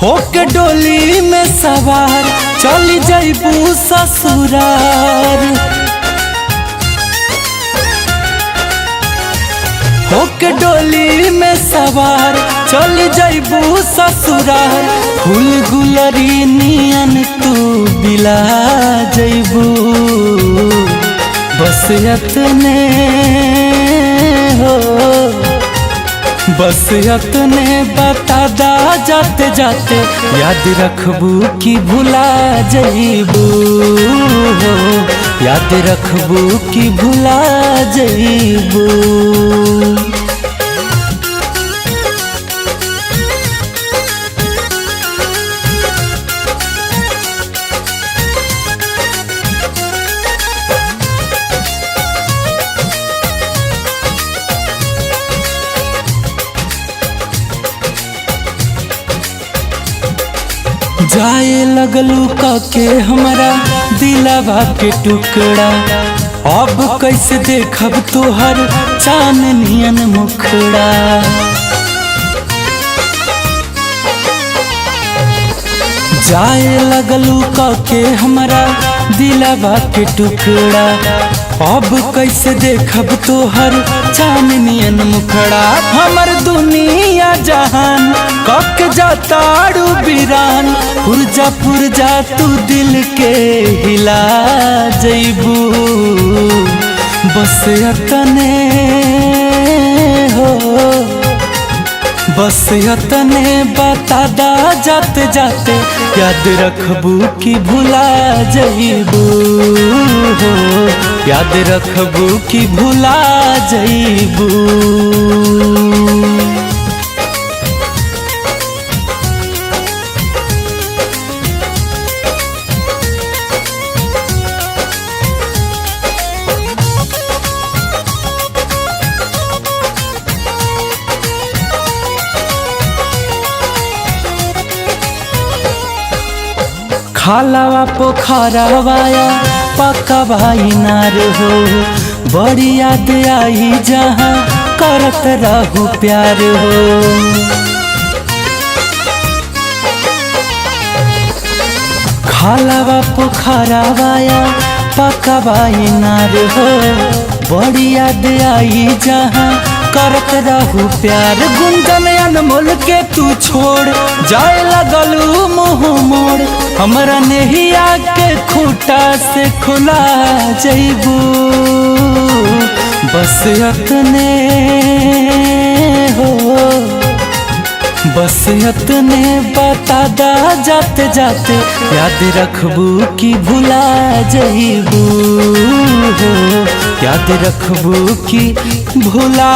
होके डोली में सवार चली जइबू ससुरार। होके डोली में सवार चली जइबू ससुरार। फूल गुलरी नियन तू बिला जइबू। बस यतने हो, बस यतने बता दा जाते जाते, याद रखबू कि भुला जइबू हो। याद रखबू कि भुला जइबू। जाए लगलू के हमरा दिलवा के टुकड़ा। अब कैसे देखब तोहर चांदनियन मुखड़ा। जाए लगलू के हमरा दिलवा के टुकड़ा। अब कैसे देखब तोहर चांदनियन मुखड़ा। हमर दुनिया जहान कक जाताड़ू बिरान। पुरजा पुरजा तू दिल के हिला जइबू। बस यतने हो, बस यतने बता दा जाते जाते, याद रखबू कि भुला जइबू हो। याद रखबू कि भुला जइबू। खालावा पोखरावाया पक्का भाई नार हो। बड़ी याद आई जहाँ करत रहू प्यार हो। खालावा पोखरावाया पक्का भाई नार हो। बड़ी याद आई जहाँ करत रहू प्यार। गुंजन अनमोल के तू छोड़ जाए लगलू मुँह मोड़। हमरा नहिया के खूंटा से खुला जइबू। बस यतने हो, बस यतने बता दा जाते जाते, याद रखबू कि भुला जइबू हो। याद रखबू कि भुला